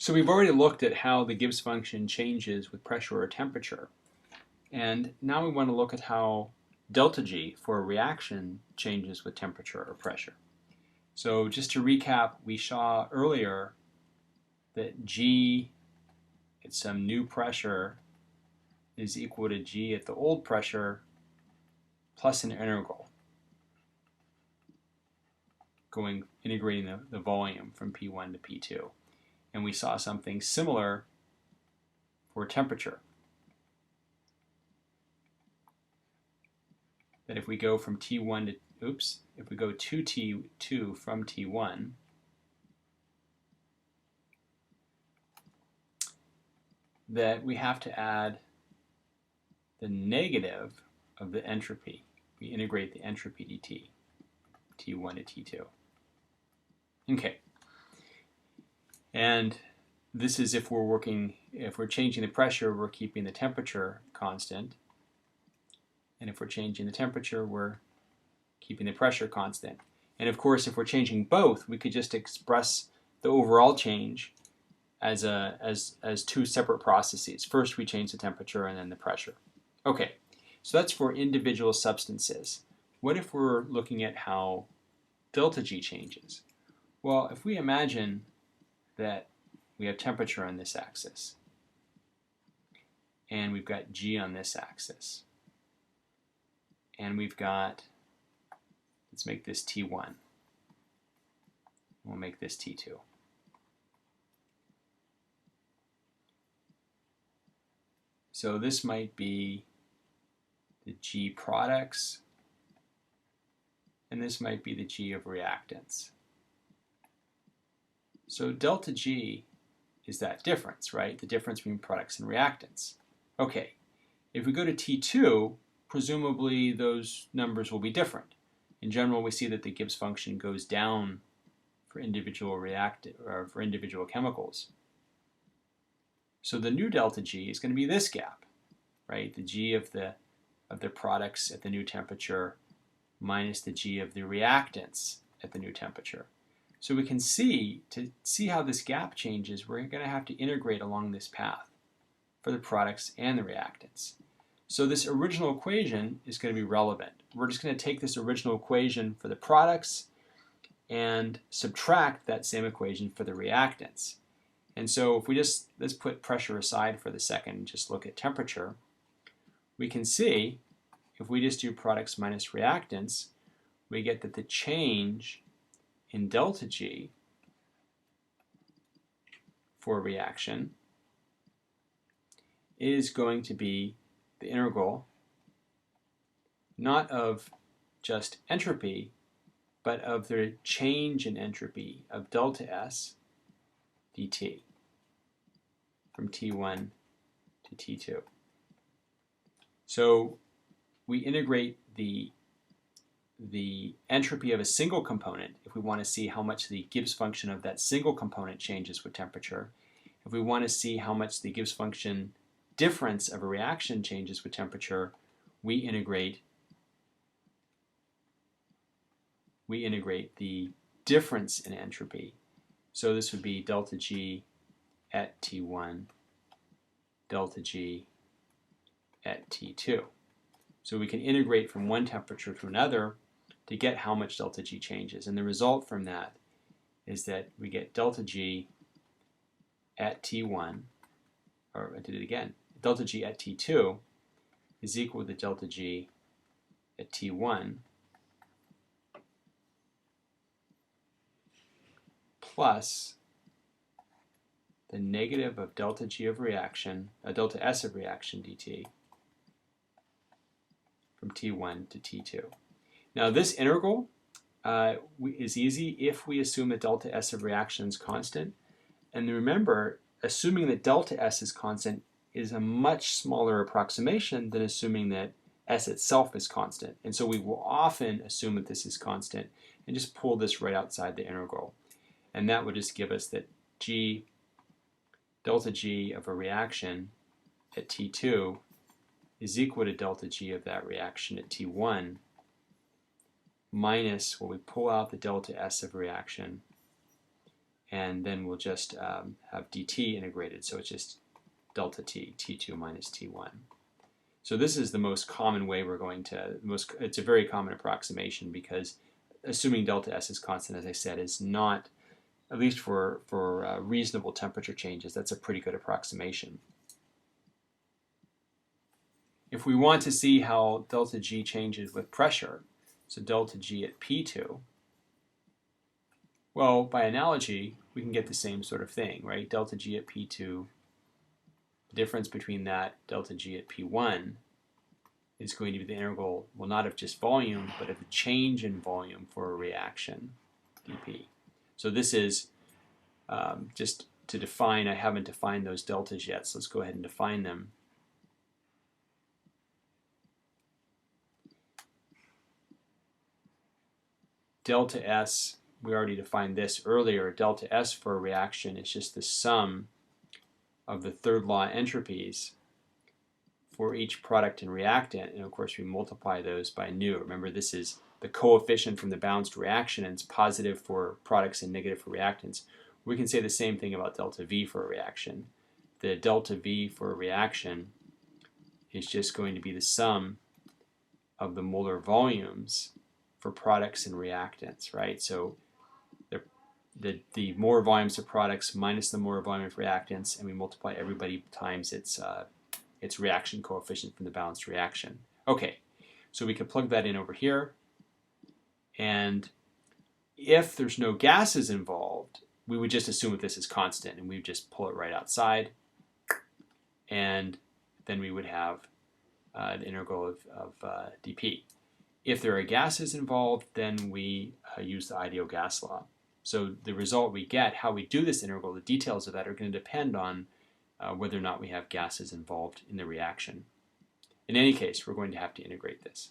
So we've already looked at how the Gibbs function changes with pressure or temperature. And now we want to look at how delta G for a reaction changes with temperature or pressure. So just to recap, we saw earlier that G at some new pressure is equal to G at the old pressure plus an integral integrating the volume from P1 to P2. And we saw something similar for temperature. That if we go from T1 to, if we go to T2 from T1, that we have to add the negative of the entropy. We integrate the entropy dt, T1 to T2. Okay. And this is if we're changing the pressure, we're keeping the temperature constant. And if we're changing the temperature, we're keeping the pressure constant. And of course, if we're changing both, we could just express the overall change as two separate processes. First, we change the temperature and then the pressure. Okay, so that's for individual substances. What if we're looking at how delta G changes? Well, if we imagine that we have temperature on this axis, and we've got G on this axis, and we've got, let's make this T1. We'll make this T2. So this might be the G products, and this might be the G of reactants. So delta G is that difference, right? The difference between products and reactants. Okay, if we go to T2, presumably those numbers will be different. In general, we see that the Gibbs function goes down for individual chemicals. So the new delta G is going to be this gap, right? The G of the products at the new temperature minus the G of the reactants at the new temperature. So we can see, to see how this gap changes, we're going to have to integrate along this path for the products and the reactants. So this original equation is going to be relevant. We're just going to take this original equation for the products and subtract that same equation for the reactants. And so if we let's put pressure aside for the second and just look at temperature, we can see if we just do products minus reactants, we get that the change in delta G for a reaction is going to be the integral not of just entropy, but of the change in entropy of delta S dt from T1 to T2. So we integrate the entropy of a single component if we want to see how much the Gibbs function of that single component changes with temperature. If we want to see how much the Gibbs function difference of a reaction changes with temperature, we integrate the difference in entropy. So this would be delta G at T1, delta G at T2. So we can integrate from one temperature to another to get how much delta G changes. And the result from that is that we get delta G at T1, or I did it again, delta G at T2 is equal to delta G at T1 plus the negative of delta G of reaction, delta S of reaction dt from T1 to T2. Now this integral is easy if we assume that delta S of reaction is constant. And remember, assuming that delta S is constant is a much smaller approximation than assuming that S itself is constant. And so we will often assume that this is constant and just pull this right outside the integral. And that would just give us that delta G of a reaction at T2 is equal to delta G of that reaction at T1 minus, well, we pull out the delta S of reaction, and then we'll just have dt integrated, so it's just delta t, t2 minus t1. So this is the most common way we're going to, it's a very common approximation, because assuming delta S is constant, as I said, is not, at least for reasonable temperature changes, that's a pretty good approximation. If we want to see how delta G changes with pressure, so delta G at P2, well, by analogy, we can get the same sort of thing, right? Delta G at P2, the difference between that delta G at P1 is going to be the integral, well, not of just volume, but of the change in volume for a reaction, dP. So this is just to define, I haven't defined those deltas yet, so let's go ahead and define them. Delta S, we already defined this earlier, delta S for a reaction is just the sum of the third law entropies for each product and reactant, and of course we multiply those by nu. Remember, this is the coefficient from the balanced reaction, and it's positive for products and negative for reactants. We can say the same thing about delta V for a reaction. The delta V for a reaction is just going to be the sum of the molar volumes for products and reactants, right? So the molar volumes of products minus the molar volume of reactants, and we multiply everybody times its reaction coefficient from the balanced reaction. Okay, so we could plug that in over here, and if there's no gases involved, we would just assume that this is constant, and we would just pull it right outside, and then we would have the integral of dP. If there are gases involved, then we use the ideal gas law. So the result we get, how we do this integral, the details of that are going to depend on whether or not we have gases involved in the reaction. In any case, we're going to have to integrate this.